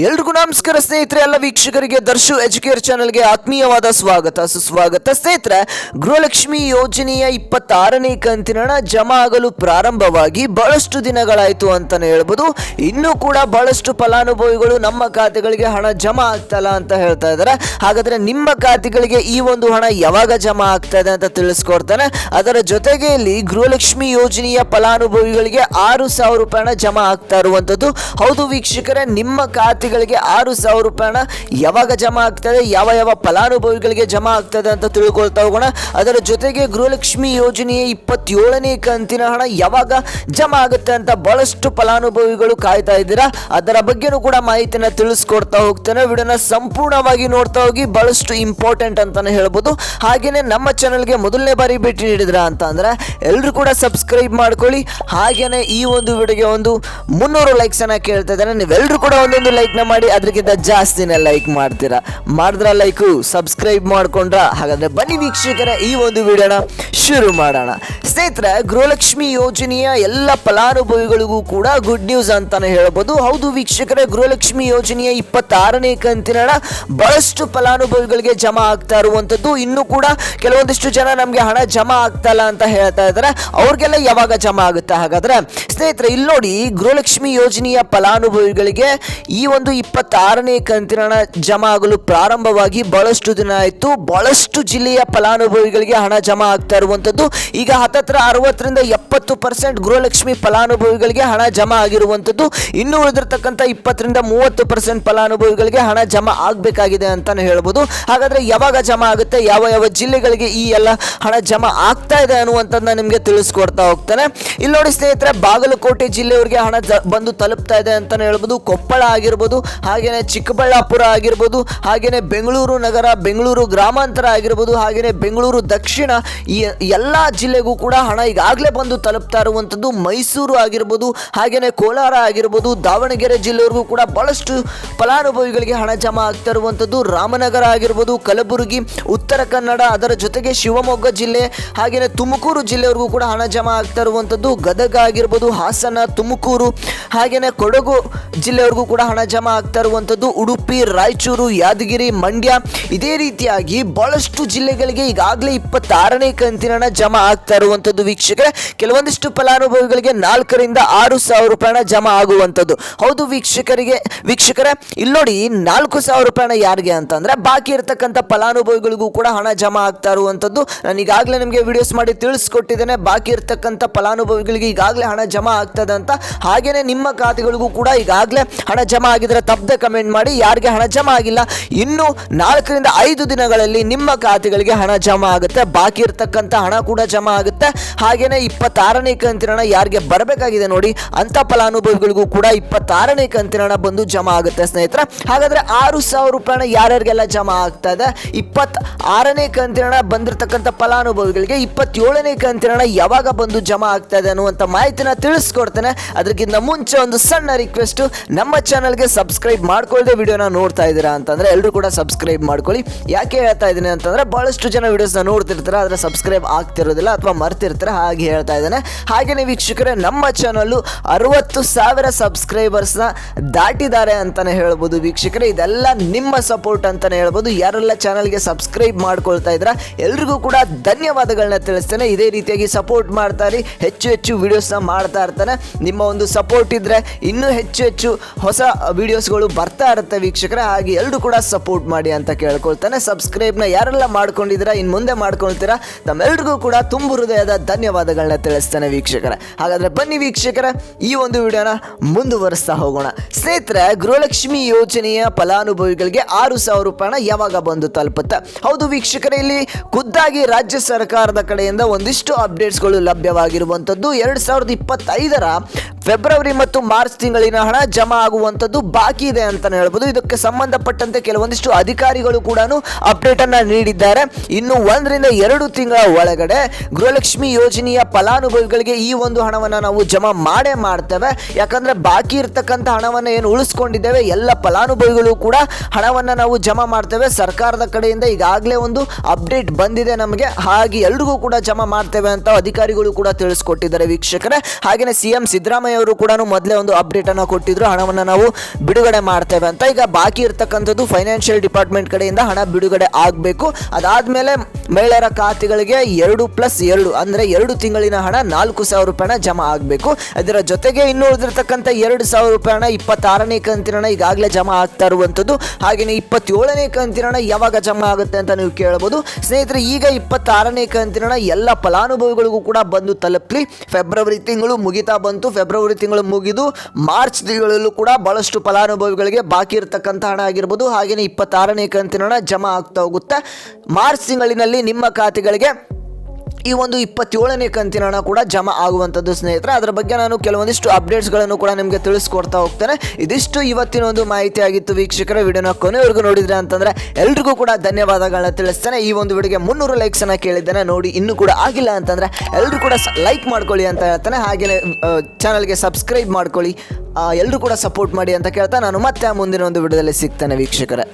ಎಲ್ರಿಗೂ ನಮಸ್ಕಾರ ಸ್ನೇಹಿತರೆ, ಎಲ್ಲ ವೀಕ್ಷಕರಿಗೆ ದರ್ಶು ಎಜುಕೇರ್ ಚಾನೆಲ್ಗೆ ಆತ್ಮೀಯವಾದ ಸುಸ್ವಾಗತ. ಸ್ನೇಹಿತರೆ, ಗೃಹಲಕ್ಷ್ಮಿ ಯೋಜನೆಯ 26ನೇ ಕಂತಿನ ಹಣ ಜಮಾ ಆಗಲು ಪ್ರಾರಂಭವಾಗಿ ಬಹಳಷ್ಟು ದಿನಗಳಾಯಿತು ಅಂತಾನೆ ಹೇಳ್ಬೋದು. ಇನ್ನೂ ಕೂಡ ಬಹಳಷ್ಟು ಫಲಾನುಭವಿಗಳು ನಮ್ಮ ಖಾತೆಗಳಿಗೆ ಹಣ ಜಮಾ ಆಗ್ತಲ್ಲ ಅಂತ ಹೇಳ್ತಾ ಇದ್ದಾರೆ. ಹಾಗಾದ್ರೆ ನಿಮ್ಮ ಖಾತೆಗಳಿಗೆ ಈ ಒಂದು ಹಣ ಯಾವಾಗ ಜಮಾ ಆಗ್ತಾ ಇದೆ ಅಂತ ತಿಳಿಸ್ಕೊಡ್ತಾನೆ. ಅದರ ಜೊತೆಗೆ ಇಲ್ಲಿ ಗೃಹಲಕ್ಷ್ಮಿ ಯೋಜನೆಯ ಫಲಾನುಭವಿಗಳಿಗೆ 6,000 ರೂಪಾಯಿ ಹಣ ಜಮಾ ಆಗ್ತಾ ಇರುವಂತದ್ದು. ಹೌದು ವೀಕ್ಷಕರೇ, ನಿಮ್ಮ ಖಾತೆಗಳಿಗೆ 6,000 ರೂಪಾಯಿ ಹಣ ಯಾವಾಗ ಜಮಾ ಆಗ್ತದೆ, ಯಾವ ಫಲಾನುಭವಿಗಳಿಗೆ ಜಮಾ ಆಗ್ತದೆ ಅಂತ ತಿಳ್ಕೊಳ್ತಾ ಹೋಗೋಣ. ಅದರ ಜೊತೆಗೆ ಗೃಹಲಕ್ಷ್ಮಿ ಯೋಜನೆಯ 27ನೇ ಕಂತಿನ ಹಣ ಯಾವಾಗ ಜಮಾ ಆಗುತ್ತೆ ಅಂತ ಬಹಳಷ್ಟು ಫಲಾನುಭವಿಗಳು ಕಾಯ್ತಾ ಇದ್ದೀರಾ. ಅದರ ಬಗ್ಗೆನೂ ಕೂಡ ಮಾಹಿತಿನ ತಿಳಿಸ್ಕೊಡ್ತಾ ಹೋಗ್ತೇನೆ. ವಿಡಿಯೋನ ಸಂಪೂರ್ಣವಾಗಿ ನೋಡ್ತಾ ಹೋಗಿ, ಬಹಳಷ್ಟು ಇಂಪಾರ್ಟೆಂಟ್ ಅಂತಾನೆ ಹೇಳ್ಬೋದು. ಹಾಗೇನೆ ನಮ್ಮ ಚಾನೆಲ್ಗೆ ಮೊದಲನೇ ಬಾರಿ ಭೇಟಿ ನೀಡಿದ್ರ ಅಂತ ಅಂದ್ರೆ ಎಲ್ಲರೂ ಕೂಡ ಸಬ್ಸ್ಕ್ರೈಬ್ ಮಾಡ್ಕೊಳ್ಳಿ. ಹಾಗೇನೆ ಈ ಒಂದು ವಿಡಿಯೋಗೆ ಒಂದು 300 ಲೈಕ್ಸ್ ಅನ್ನ ಕೇಳ್ತಾ ಇದ್ದಾರೆ. ನೀವೆಲ್ಲರೂ ಕೂಡ ಒಂದೊಂದು ಲೈಕ್ ಮಾಡಿ, ಅದಕ್ಕಿಂತ ಜಾಸ್ತಿನೇ ಲೈಕ್ ಮಾಡಿದ್ರ ಲೈಕು ಸಬ್ಸ್ಕ್ರೈಬ್ ಮಾಡ್ಕೊಂಡ್ರ. ಹಾಗಾದ್ರೆ ಬನ್ನಿ ವೀಕ್ಷಕರೇ, ಈ ಒಂದು ವಿಡಿಯೋನ ಶುರು ಮಾಡೋಣ. ಸ್ನೇಹಿತರೆ, ಗೃಹಲಕ್ಷ್ಮಿ ಯೋಜನೆಯ ಎಲ್ಲ ಫಲಾನುಭವಿಗಳಿಗೂ ಕೂಡ ಗುಡ್ ನ್ಯೂಸ್ ಅಂತಾನೆ ಹೇಳ್ಬೋದು. ಹೌದು ವೀಕ್ಷಕರೇ, ಗೃಹಲಕ್ಷ್ಮಿ ಯೋಜನೆಯ 26ನೇ ಕಂತಿನ ಹಣ ಬಹಳಷ್ಟು ಫಲಾನುಭವಿಗಳಿಗೆ ಜಮಾ ಆಗ್ತಾ ಇರುವಂತದ್ದು. ಇನ್ನು ಕೂಡ ಕೆಲವೊಂದಿಷ್ಟು ಜನ ನಮ್ಗೆ ಹಣ ಜಮಾ ಆಗ್ತಲ್ಲ ಅಂತ ಹೇಳ್ತಾ ಇದ್ದಾರೆ. ಅವ್ರಿಗೆಲ್ಲ ಯಾವಾಗ ಜಮಾ ಆಗುತ್ತೆ? ಹಾಗಾದ್ರೆ ಸ್ನೇಹಿತರೆ, ಇಲ್ಲಿ ನೋಡಿ, ಗೃಹಲಕ್ಷ್ಮಿ ಯೋಜನೆಯ ಫಲಾನುಭವಿಗಳಿಗೆ ಈ ಒಂದು 26ನೇ ಕಂತಿನ ಹಣ ಜಮಾ ಆಗಲು ಪ್ರಾರಂಭವಾಗಿ ಬಹಳಷ್ಟು ದಿನ ಆಯಿತು. ಬಹಳಷ್ಟು ಜಿಲ್ಲೆಯ ಫಲಾನುಭವಿಗಳಿಗೆ ಹಣ ಜಮಾ ಆಗ್ತಾ ಇರುವಂತದ್ದು. ಈಗ ಹತ್ತತ್ರ 60ರಿಂದ 70% ಗೃಹಲಕ್ಷ್ಮಿ ಫಲಾನುಭವಿಗಳಿಗೆ ಹಣ ಜಮಾ ಆಗಿರುವಂತದ್ದು. ಇನ್ನು ಉಳಿದಿರ್ತಕ್ಕಂಥ 20ರಿಂದ 30% ಫಲಾನುಭವಿಗಳಿಗೆ ಹಣ ಜಮಾ ಆಗಬೇಕಾಗಿದೆ ಅಂತಾನೆ ಹೇಳ್ಬೋದು. ಹಾಗಾದ್ರೆ ಯಾವಾಗ ಜಮಾ ಆಗುತ್ತೆ, ಯಾವ ಜಿಲ್ಲೆಗಳಿಗೆ ಈ ಎಲ್ಲ ಹಣ ಜಮಾ ಆಗ್ತಾ ಇದೆ ಅನ್ನುವಂಥದ್ದನ್ನ ನಿಮಗೆ ತಿಳಿಸ್ಕೊಡ್ತಾ ಹೋಗ್ತಾನೆ. ಇಲ್ಲಿ ನೋಡಿ ಸ್ನೇಹಿತರೆ, ಬಾಗಲಕೋಟೆ ಜಿಲ್ಲೆಯವರಿಗೆ ಹಣ ಬಂದು ತಲುಪ್ತಾ ಇದೆ ಅಂತಾನೆ ಹೇಳ್ಬೋದು. ಕೊಪ್ಪಳ ಆಗಿರ್ಬೋದು, ಹಾಗೇನೆ ಚಿಕ್ಕಬಳ್ಳಾಪುರ ಆಗಿರ್ಬೋದು, ಹಾಗೇನೆ ಬೆಂಗಳೂರು ನಗರ, ಬೆಂಗಳೂರು ಗ್ರಾಮಾಂತರ ಆಗಿರ್ಬೋದು, ಹಾಗೇನೆ ಬೆಂಗಳೂರು ದಕ್ಷಿಣ, ಈ ಎಲ್ಲ ಜಿಲ್ಲೆಗೂ ಕೂಡ ಹಣ ಈಗಾಗಲೇ ಬಂದು ತಲುಪ್ತಾ ಇರುವಂಥದ್ದು. ಮೈಸೂರು ಆಗಿರ್ಬೋದು, ಹಾಗೇನೆ ಕೋಲಾರ ಆಗಿರ್ಬೋದು, ದಾವಣಗೆರೆ ಜಿಲ್ಲೆವರೆಗೂ ಕೂಡ ಬಹಳಷ್ಟು ಫಲಾನುಭವಿಗಳಿಗೆ ಹಣ ಜಮಾ ಆಗ್ತಾ ಇರುವಂಥದ್ದು. ರಾಮನಗರ ಆಗಿರ್ಬೋದು, ಕಲಬುರಗಿ, ಉತ್ತರ ಕನ್ನಡ, ಅದರ ಜೊತೆಗೆ ಶಿವಮೊಗ್ಗ ಜಿಲ್ಲೆ, ಹಾಗೇನೆ ತುಮಕೂರು ಜಿಲ್ಲೆವರೆಗೂ ಕೂಡ ಹಣ ಜಮಾ ಆಗ್ತಾ ಇರುವಂಥದ್ದು. ಗದಗ ಆಗಿರ್ಬೋದು, ಹಾಸನ, ತುಮಕೂರು, ಹಾಗೇನೆ ಕೊಡಗು ಜಿಲ್ಲೆವರೆಗೂ ಕೂಡ ಹಣ ಜಮಾ ಆಗ್ತಾ ಇರುವಂಥದ್ದು. ಉಡುಪಿ, ರಾಯಚೂರು, ಯಾದಗಿರಿ, ಮಂಡ್ಯ, ಇದೇ ರೀತಿಯಾಗಿ ಬಹಳಷ್ಟು ಜಿಲ್ಲೆಗಳಿಗೆ ಈಗಾಗಲೇ 26ನೇ ಕಂತಿನ ಹಣ ಜಮಾ ಆಗ್ತಾ ಇರುವಂಥದ್ದು. ವೀಕ್ಷಕರೇ, ಕೆಲವೊಂದಿಷ್ಟು ಫಲಾನುಭವಿಗಳಿಗೆ 4ರಿಂದ 6,000 ರೂಪಾಯಿ ಹಣ ಜಮಾ ಆಗುವಂಥದ್ದು. ಹೌದು ವೀಕ್ಷಕರೇ, ಇಲ್ಲಿ ನೋಡಿ, 4,000 ರೂಪಾಯಿ ಹಣ ಯಾರಿಗೆ ಅಂತಂದ್ರೆ ಬಾಕಿ ಇರತಕ್ಕಂಥ ಫಲಾನುಭವಿಗಳಿಗೂ ಕೂಡ ಹಣ ಜಮಾ ಆಗ್ತಾ ಇರುವಂಥದ್ದು. ನಾನು ಈಗಾಗಲೇ ನಿಮಗೆ ವಿಡಿಯೋಸ್ ಮಾಡಿ ತಿಳಿಸ್ಕೊಟ್ಟಿದ್ದೇನೆ. ಬಾಕಿ ಇರತಕ್ಕಂಥ ಫಲಾನುಭವಿಗಳಿಗೆ ಈಗಾಗಲೇ ಹಣ ಜಮಾ ಆಗ್ತದೆ ಅಂತ. ಹಾಗೇನೆ ನಿಮ್ಮ ಖಾತೆಗಳಿಗೂ ಕೂಡ ಈಗಾಗಲೇ ಹಣ ಜಮಾ ಆಗಿದ್ರೆ ತಪ್ಪದೆ ಕಮೆಂಟ್ ಮಾಡಿ. ಯಾರಿಗೆ ಹಣ ಜಮಾ ಆಗಿಲ್ಲ, ಇನ್ನು 4ರಿಂದ 5 ದಿನಗಳಲ್ಲಿ ನಿಮ್ಮ ಖಾತೆಗಳಿಗೆ ಹಣ ಜಮಾ ಆಗುತ್ತೆ. ಬಾಕಿ ಇರತಕ್ಕಂಥ ಹಣ ಕೂಡ ಜಮಾ ಆಗುತ್ತೆ. ಹಾಗೇನೆ 26ನೇ ಕಂತಿನ ಹಣ ಯಾರಿಗೆ ಬರಬೇಕಾಗಿದೆ ನೋಡಿ, ಅಂತ ಫಲಾನುಭವಿಗಳಿಗೂ ಕೂಡ 26ನೇ ಕಂತಿನ ಹಣ ಬಂದು ಜಮಾ ಆಗುತ್ತೆ ಸ್ನೇಹಿತರೆ. ಹಾಗಾದ್ರೆ 6,000 ರೂಪಾಯಿ ಹಣ ಯಾರ್ಯಾರಿಗೆಲ್ಲ ಜಮಾ ಆಗ್ತಾ ಇದೆ, 26ನೇ ಕಂತಿನ ಹಣ ಬಂದಿರತಕ್ಕಂಥ ಫಲಾನುಭವಿಗಳಿಗೆ 27ನೇ ಕಂತಿನ ಹಣ ಯಾವಾಗ ಬಂದು ಜಮಾ ಆಗ್ತಾ ಇದೆ ಅನ್ನುವಂಥ ಮಾಹಿತಿನ ತಿಳಿಸ್ಕೊಡ್ತೇನೆ. ಅದಕ್ಕಿಂತ ಮುಂಚೆ ಒಂದು ಸಣ್ಣ ರಿಕ್ವೆಸ್ಟ್, ನಮ್ಮ ಚಾನಲ್ಗೆ ಸಬ್ಸ್ಕ್ರೈಬ್ ಮಾಡ್ಕೊಳ್ಳದೆ ವಿಡಿಯೋನ ನೋಡ್ತಾ ಇದ್ದೀರಾ ಅಂತಂದ್ರೆ ಎಲ್ಲರೂ ಕೂಡ ಸಬ್ಸ್ಕ್ರೈಬ್ ಮಾಡ್ಕೊಳ್ಳಿ. ಯಾಕೆ ಹೇಳ್ತಾ ಇದ್ದೀನಿ ಅಂತಂದ್ರೆ ಬಹಳಷ್ಟು ಜನ ವಿಡಿಯೋಸ್ನ ನೋಡ್ತಿರ್ತಾರೆ, ಆದರೆ ಸಬ್ಸ್ಕ್ರೈಬ್ ಆಗ್ತಿರೋದಿಲ್ಲ ಅಥವಾ ಮರ್ತಿರ್ತಾರೆ, ಹಾಗೆ ಹೇಳ್ತಾ ಇದ್ದೇನೆ. ಹಾಗೇನೆ ವೀಕ್ಷಕರೇ, ನಮ್ಮ ಚಾನಲ್ಲು 60,000 ಸಬ್ಸ್ಕ್ರೈಬರ್ಸ್ನ ದಾಟಿದ್ದಾರೆ ಅಂತಾನೆ ಹೇಳ್ಬೋದು. ವೀಕ್ಷಕರೇ, ಇದೆಲ್ಲ ನಿಮ್ಮ ಸಪೋರ್ಟ್ ಅಂತಾನೆ ಹೇಳ್ಬೋದು. ಯಾರೆಲ್ಲ ಚಾನಲ್ಗೆ ಸಬ್ಸ್ಕ್ರೈಬ್ ಮಾಡ್ಕೊಳ್ತಾ ಇದ್ರ ಎಲ್ರಿಗೂ ಕೂಡ ಧನ್ಯವಾದಗಳನ್ನ ತಿಳಿಸ್ತೇನೆ. ಇದೇ ರೀತಿಯಾಗಿ ಸಪೋರ್ಟ್ ಮಾಡ್ತಾರೆ, ಹೆಚ್ಚು ವಿಡಿಯೋಸ್ನ ಮಾಡ್ತಾ ಇರ್ತಾನೆ. ನಿಮ್ಮ ಒಂದು ಸಪೋರ್ಟ್ ಇದ್ರೆ ಇನ್ನೂ ಹೆಚ್ಚು ಹೊಸ ವಿಡಿಯೋಸ್ಗಳು ಬರ್ತಾ ಇರುತ್ತೆ ವೀಕ್ಷಕರೇ. ಹಾಗೆ ಎಲ್ಲರೂ ಕೂಡ ಸಪೋರ್ಟ್ ಮಾಡಿ ಅಂತ ಕೇಳ್ಕೊಳ್ತಾನೆ. ಸಬ್ಸ್ಕ್ರೈಬ್ನ ಯಾರೆಲ್ಲ ಮಾಡ್ಕೊಂಡಿದ್ದೀರಾ, ಇನ್ನು ಮುಂದೆ ಮಾಡ್ಕೊಳ್ತೀರಾ, ತಮ್ಮೆಲ್ರಿಗೂ ಕೂಡ ತುಂಬು ಹೃದಯದ ಧನ್ಯವಾದಗಳನ್ನ ತಿಳಿಸ್ತಾನೆ ವೀಕ್ಷಕರೇ. ಹಾಗಾದ್ರೆ ಬನ್ನಿ ವೀಕ್ಷಕರೇ, ಈ ಒಂದು ವಿಡಿಯೋನ ಮುಂದುವರಿಸ್ತಾ ಹೋಗೋಣ. ಸ್ನೇಹಿತರೆ, ಗೃಹಲಕ್ಷ್ಮಿ ಯೋಜನೆಯ ಫಲಾನುಭವಿಗಳಿಗೆ 6,000 ರೂಪಾಯಿ ಹಣ ಯಾವಾಗ ಬಂದು ತಲುಪುತ್ತೆ? ಹೌದು ವೀಕ್ಷಕರೇ, ಇಲ್ಲಿ ಖುದ್ದಾಗಿ ರಾಜ್ಯ ಸರ್ಕಾರದ ಕಡೆಯಿಂದ ಒಂದಿಷ್ಟು ಅಪ್ಡೇಟ್ಸ್ಗಳು ಲಭ್ಯವಾಗಿರುವಂಥದ್ದು. 2025ರ ಫೆಬ್ರವರಿ ಮತ್ತು ಮಾರ್ಚ್ ತಿಂಗಳಿನ ಹಣ ಜಮಾ ಆಗುವಂಥದ್ದು ಬಾಕಿ ಇದೆ ಅಂತಾನೆ ಹೇಳ್ಬೋದು. ಇದಕ್ಕೆ ಸಂಬಂಧಪಟ್ಟಂತೆ ಕೆಲವೊಂದಿಷ್ಟು ಅಧಿಕಾರಿಗಳು ಕೂಡ ಅಪ್ಡೇಟ್ ಅನ್ನ ನೀಡಿದ್ದಾರೆ. ಇನ್ನು 1ರಿಂದ 2 ತಿಂಗಳ ಒಳಗಡೆ ಗೃಹಲಕ್ಷ್ಮಿ ಯೋಜನೆಯ ಫಲಾನುಭವಿಗಳಿಗೆ ಈ ಒಂದು ಹಣವನ್ನು ನಾವು ಜಮಾ ಮಾಡ್ತೇವೆ. ಯಾಕಂದ್ರೆ ಬಾಕಿ ಇರ್ತಕ್ಕಂಥ ಹಣವನ್ನು ಏನು ಉಳಿಸ್ಕೊಂಡಿದ್ದೇವೆ, ಎಲ್ಲ ಫಲಾನುಭವಿಗಳು ಕೂಡ ಹಣವನ್ನು ನಾವು ಜಮಾ ಮಾಡ್ತೇವೆ. ಸರ್ಕಾರದ ಕಡೆಯಿಂದ ಈಗಾಗಲೇ ಒಂದು ಅಪ್ಡೇಟ್ ಬಂದಿದೆ ನಮಗೆ, ಹಾಗೆ ಎಲ್ರಿಗೂ ಕೂಡ ಜಮಾ ಮಾಡ್ತೇವೆ ಅಂತ ಅಧಿಕಾರಿಗಳು ಕೂಡ ತಿಳಿಸ್ಕೊಟ್ಟಿದ್ದಾರೆ ವೀಕ್ಷಕರೇ. ಹಾಗೆಯೇ ಸಿಎಂ ಸಿದ್ದರಾಮಯ್ಯ ಅವರು ಕೂಡ ಮೊದಲೇ ಒಂದು ಅಪ್ಡೇಟ್ ಅನ್ನು ಕೊಟ್ಟಿದ್ರು, ಹಣವನ್ನು ನಾವು ಬಿಡುಗಡೆ ಮಾಡ್ತೇವೆ ಅಂತ. ಈಗ ಬಾಕಿ ಇರ್ತಕ್ಕಂಥದ್ದು ಫೈನಾನ್ಷಿಯಲ್ ಡಿಪಾರ್ಟ್ಮೆಂಟ್ ಕಡೆಯಿಂದ ಹಣ ಬಿಡುಗಡೆ ಆಗಬೇಕು. ಅದಾದಮೇಲೆ ಮಹಿಳೆಯರ ಖಾತೆಗಳಿಗೆ 2+2 ಅಂದರೆ 2 ತಿಂಗಳಿನ ಹಣ 4,000 ರೂಪಾಯಿನ ಜಮಾ ಆಗಬೇಕು. ಇದರ ಜೊತೆಗೆ ಇನ್ನೂ ಉಳಿದಿರ್ತಕ್ಕಂಥ 2,000 ರೂಪಾಯಿ ಹಣ 26ನೇ ಕಂತಿನ ಹಣ ಈಗಾಗಲೇ ಜಮಾ ಆಗ್ತಾ ಇರುವಂಥದ್ದು. ಹಾಗೆಯೇ 27ನೇ ಕಂತಿನ ಹಣ ಯಾವಾಗ ಜಮಾ ಆಗುತ್ತೆ ಅಂತ ನೀವು ಕೇಳ್ಬೋದು. ಸ್ನೇಹಿತರೆ, ಈಗ 26ನೇ ಕಂತಿನ ಹಣ ಎಲ್ಲ ಫಲಾನುಭವಿಗಳಿಗೂ ಕೂಡ ಬಂದು ತಲುಪಲಿ. ಫೆಬ್ರವರಿ ತಿಂಗಳು ಮುಗಿತಾ ಬಂತು. ಫೆಬ್ರವರಿ ತಿಂಗಳು ಮುಗಿದು ಮಾರ್ಚ್ ತಿಂಗಳಲ್ಲೂ ಕೂಡ ಬಹಳಷ್ಟು ಫಲಾನುಭವಿಗಳಿಗೆ ಬಾಕಿ ಇರತಕ್ಕಂಥ ಹಣ ಆಗಿರ್ಬೋದು. ಹಾಗೆಯೇ 26ನೇ ಕಂತಿನ ಹಣ ಜಮಾ ಆಗ್ತಾ ಹೋಗುತ್ತೆ. ಮಾರ್ಚ್ ತಿಂಗಳಿನಲ್ಲಿ ನಿಮ್ಮ ಖಾತೆಗಳಿಗೆ ಈ ಒಂದು 27ನೇ ಕಂತಿನ ಹಣ ಕೂಡ ಜಮಾ ಆಗುವಂಥದ್ದು ಸ್ನೇಹಿತರೆ. ಅದರ ಬಗ್ಗೆ ನಾನು ಕೆಲವೊಂದಿಷ್ಟು ಅಪ್ಡೇಟ್ಸ್ಗಳನ್ನು ಕೂಡ ನಿಮಗೆ ತಿಳಿಸ್ಕೊಡ್ತಾ ಹೋಗ್ತೇನೆ. ಇದಿಷ್ಟು ಇವತ್ತಿನ ಒಂದು ಮಾಹಿತಿ ಆಗಿತ್ತು ವೀಕ್ಷಕರ. ವಿಡಿಯೋನ ಕೊನೆವರೆಗೂ ನೋಡಿದ್ರೆ ಅಂತಂದರೆ ಎಲ್ರಿಗೂ ಕೂಡ ಧನ್ಯವಾದಗಳನ್ನ ತಿಳಿಸ್ತೇನೆ. ಈ ಒಂದು ವಿಡಿಯೋಗೆ 300 ಲೈಕ್ಸನ್ನು ಕೇಳಿದ್ದೇನೆ, ನೋಡಿ ಇನ್ನೂ ಕೂಡ ಆಗಿಲ್ಲ ಅಂತಂದರೆ ಎಲ್ಲರೂ ಕೂಡ ಲೈಕ್ ಮಾಡ್ಕೊಳ್ಳಿ ಅಂತ ಹೇಳ್ತಾನೆ. ಹಾಗೆಯೇ ಚಾನಲ್ಗೆ ಸಬ್ಸ್ಕ್ರೈಬ್ ಮಾಡ್ಕೊಳ್ಳಿ, ಎಲ್ಲರೂ ಕೂಡ ಸಪೋರ್ಟ್ ಮಾಡಿ ಅಂತ ಕೇಳ್ತಾ ನಾನು ಮತ್ತೆ ಮುಂದಿನ ಒಂದು ವಿಡಿಯೋದಲ್ಲಿ ಸಿಗ್ತೇನೆ ವೀಕ್ಷಕರೇ.